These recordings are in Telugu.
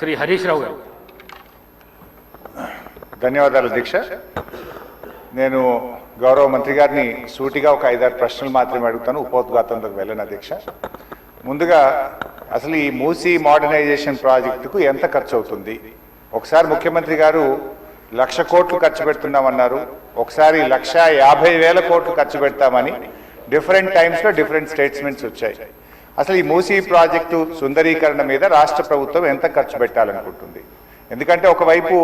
శ్రీ హరీష్ రావు గారు. ధన్యవాదాలు అధ్యక్ష. నేను గౌరవ మంత్రి గారిని సూటిగా ఒక 5-6 ప్రశ్నలు మాత్రమే అడుగుతాను, ఉపోద్ఘాతంలోకి వెళ్ళను అధ్యక్ష. ముందుగా అసలు ఈ మూసీ మోడర్నైజేషన్ ప్రాజెక్టుకు ఎంత ఖర్చు అవుతుంది? ఒకసారి ముఖ్యమంత్రి గారు 1,00,000 కోట్లు ఖర్చు పెడుతున్నామన్నారు, ఒకసారి 1,50,000 కోట్లు ఖర్చు పెడతామని డిఫరెంట్ టైమ్స్లో డిఫరెంట్ స్టేట్మెంట్స్ వచ్చాయి. అసలు ఈ మూసీ ప్రాజెక్టు సుందరీకరణ మీద రాష్ట్ర ప్రభుత్వం ఎంత ఖర్చు పెట్టాలనుకుంటుంది? ఎందుకంటే ఒకవైపు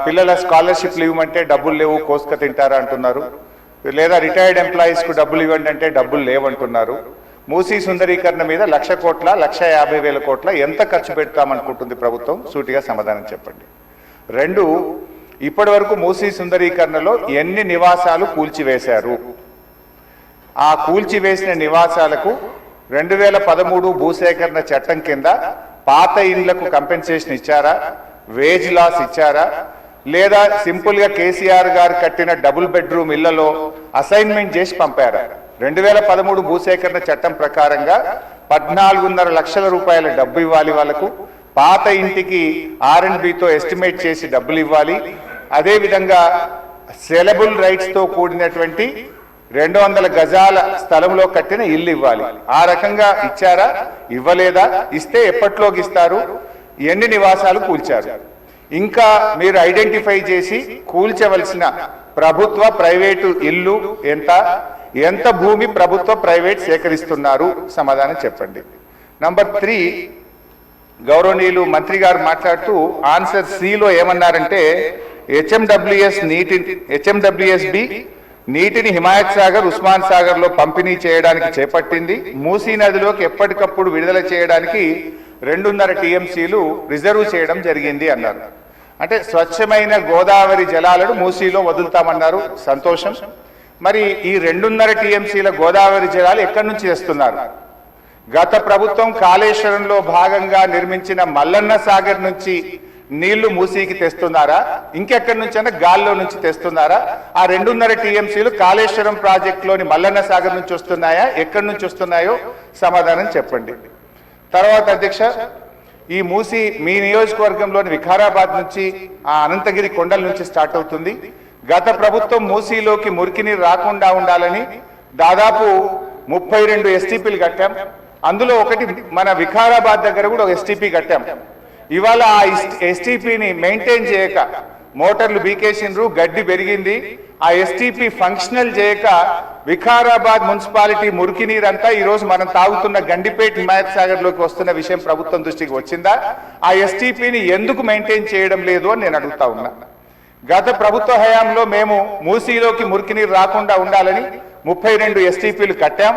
పిల్లల స్కాలర్షిప్లు ఇవ్వమంటే డబ్బులు లేవు, కోసుక తింటారా అంటున్నారు, లేదా రిటైర్డ్ ఎంప్లాయీస్కు డబ్బులు ఇవ్వండి అంటే డబ్బులు లేవంటున్నారు. మూసీ సుందరీకరణ మీద 1,00,000 కోట్ల 1,50,000 కోట్ల ఎంత ఖర్చు పెడతామనుకుంటుంది ప్రభుత్వం? సూటిగా సమాధానం చెప్పండి. 2, ఇప్పటి వరకు మూసీ సుందరీకరణలో ఎన్ని నివాసాలు కూల్చివేశారు? ఆ కూల్చివేసిన నివాసాలకు 2013 భూసేకరణ చట్టం కింద పాత ఇండ్లకు కంపెన్సేషన్ ఇచ్చారా? వేజ్ లాస్ ఇచ్చారా? లేదా సింపుల్గా కేసీఆర్ గారు కట్టిన డబుల్ బెడ్రూమ్ ఇళ్లలో అసైన్మెంట్ చేసి పంపారా? 2013 భూసేకరణ చట్టం ప్రకారంగా 14.5 లక్షల రూపాయల డబ్బు ఇవ్వాలి వాళ్ళకు, పాత ఇంటికి R&Bతో ఎస్టిమేట్ చేసి డబ్బులు ఇవ్వాలి, అదేవిధంగా సెలబుల్ రైట్స్తో కూడినటువంటి 200 గజాల స్థలంలో కట్టిన ఇల్లు ఇవ్వాలి. ఆ రకంగా ఇచ్చారా? ఇవ్వలేదా? ఇస్తే ఎప్పట్లోకి ఇస్తారు? ఎన్ని నివాసాలు కూల్చారు? ఇంకా మీరు ఐడెంటిఫై చేసి కూల్చవలసిన ప్రభుత్వ ప్రైవేటు ఇల్లు ఎంత భూమి ప్రభుత్వ ప్రైవేట్ సేకరిస్తున్నారు? సమాధానం చెప్పండి. నంబర్ 3, గౌరవనీయులు మంత్రి గారు మాట్లాడుతూ ఆన్సర్ సిలో ఏమన్నారంటే హెచ్ఎండబ్ల్యూఎస్బి నీటిని హిమాయత్ సాగర్, ఉస్మాన్ సాగర్ లో పంపిణీ చేయడానికి చేపట్టింది. మూసీ నదిలోకి ఎప్పటికప్పుడు విడుదల చేయడానికి 2.5 టీఎంసీలు రిజర్వ్ చేయడం జరిగింది అన్నారు. అంటే స్వచ్ఛమైన గోదావరి జలాలను మూసీలో వదులుతామన్నారు, సంతోషం. మరి ఈ 2.5 టీఎంసీల గోదావరి జలాలు ఎక్కడి నుంచి తెస్తున్నారు? గత ప్రభుత్వం కాళేశ్వరంలో భాగంగా నిర్మించిన మల్లన్న సాగర్ నుంచి నీళ్లు మూసీకి తెస్తున్నారా? ఇంకెక్కడి నుంచి అంటే గాల్లో నుంచి తెస్తున్నారా? ఆ 2.5 టీఎంసీలు కాళేశ్వరం ప్రాజెక్టులోని మల్లన్న సాగర్ నుంచి వస్తున్నాయా? ఎక్కడి నుంచి వస్తున్నాయో సమాధానం చెప్పండి. తర్వాత అధ్యక్ష, ఈ మూసీ మీ నియోజకవర్గంలోని వికారాబాద్ నుంచి ఆ అనంతగిరి కొండల నుంచి స్టార్ట్ అవుతుంది. గత ప్రభుత్వం మూసీలోకి మురికి నీరు రాకుండా ఉండాలని దాదాపు 32 ఎస్టీపీలు కట్టాం. అందులో ఒకటి మన వికారాబాద్ దగ్గర కూడా ఒక ఎస్టీపీ కట్టాం. ఇవాళ ఆ ఎస్టీపీని మెయింటైన్ చేయక మోటార్లు బీకేసిండ్రు, గడ్డి పెరిగింది. ఆ ఎస్టీపీ ఫంక్షనల్ చేయక వికారాబాద్ మున్సిపాలిటీ మురికి నీరంతా ఈరోజు మనం తాగుతున్న గండిపేట హిమాయత్ సాగర్ లోకి వస్తున్న విషయం ప్రభుత్వం దృష్టికి వచ్చిందా? ఆ ఎస్టీపీని ఎందుకు మెయింటైన్ చేయడం లేదు అని నేను అడుగుతా ఉన్నా. గత ప్రభుత్వ హయాంలో మేము మూసీలోకి మురికి నీరు రాకుండా ఉండాలని 32 ఎస్టీపీలు కట్టాం.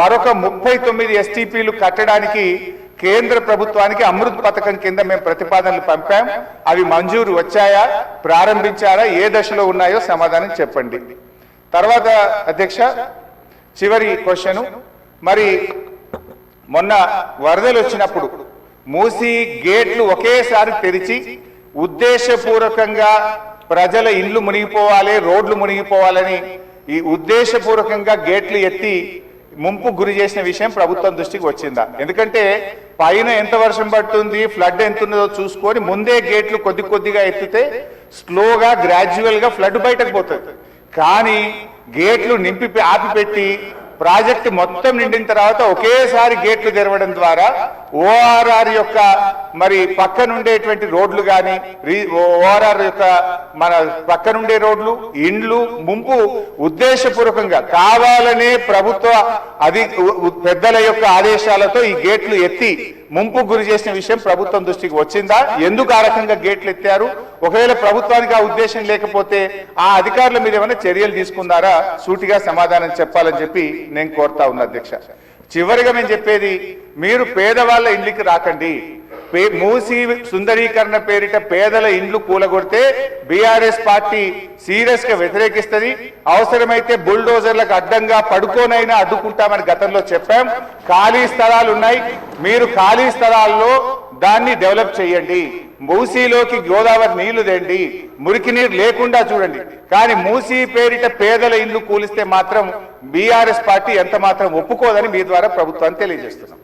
మరొక 39 ఎస్టీపీలు కట్టడానికి కేంద్ర ప్రభుత్వానికి అమృత్ పథకం కింద మేము ప్రతిపాదనలు పంపాం. అవి మంజూరు వచ్చాయా? ప్రారంభించారా? ఏ దశలో ఉన్నాయో సమాధానం చెప్పండి. తర్వాత అధ్యక్ష, చివరి క్వశ్చన్, మరి మొన్న వరదలు వచ్చినప్పుడు మూసీ గేట్లు ఒకేసారి తెరిచి ఉద్దేశపూర్వకంగా ప్రజల ఇండ్లు మునిగిపోవాలి, రోడ్లు మునిగిపోవాలని ఈ ఉద్దేశపూర్వకంగా గేట్లు ఎత్తి ముంపు గురి చేసిన విషయం ప్రభుత్వం దృష్టికి వచ్చిందా? ఎందుకంటే పైన ఎంత వర్షం పడుతుంది, ఫ్లడ్ ఎంత ఉన్నదో చూసుకొని ముందే గేట్లు కొద్దిగా ఎత్తితే స్లోగా గ్రాడ్యువల్ గా ఫ్లడ్ బయటకు పోతుంది. కానీ గేట్లు ఆపిపెట్టి ప్రాజెక్టు మొత్తం నిండిన తర్వాత ఒకేసారి గేట్లు తెరవడం ద్వారా ఓఆర్ఆర్ యొక్క మరి పక్కనుండేటువంటి రోడ్లు కానీ ఓఆర్ఆర్ యొక్క మన పక్కనుండే రోడ్లు, ఇండ్లు ముంపు ఉద్దేశపూర్వకంగా కావాలనే ప్రభుత్వ పెద్దల యొక్క ఆదేశాలతో ఈ గేట్లు ఎత్తి ముంపు గురి చేసిన విషయం ప్రభుత్వం దృష్టికి వచ్చిందా? ఎందుకు ఆ రకంగా గేట్లు ఎత్తారు? ఒకవేళ ప్రభుత్వానికి ఆ ఉద్దేశం లేకపోతే ఆ అధికారుల మీద ఏమైనా చర్యలు తీసుకున్నారా? సూటిగా సమాధానం చెప్పాలని చెప్పి నేను కోరుతా ఉన్నా అధ్యక్ష. చివరిగా మేము చెప్పేది, మీరు పేదవాళ్ళ ఇండ్లకి రాకండి. మూసీ సుందరీకరణ పేరిట పేదల ఇండ్లు కూలగొడితే బీఆర్ఎస్ పార్టీ సీరియస్ గా వ్యతిరేకిస్తుంది. అవసరమైతే బుల్డోజర్లకు అడ్డంగా పడుకోనైనా అడ్డుకుంటామని గతంలో చెప్పాం. ఖాళీ స్థలాలు ఉన్నాయి, మీరు ఖాళీ స్థలాల్లో దాన్ని డెవలప్ చేయండి. మూసీలోకి గోదావరి నీళ్లు తెండి, మురికి నీరు లేకుండా చూడండి. కానీ మూసీ పేరిట పేదల ఇండ్లు కూలిస్తే మాత్రం బీఆర్ఎస్ పార్టీ ఎంత మాత్రం ఒప్పుకోదని మీ ద్వారా ప్రభుత్వాన్ని తెలియజేస్తున్నాం.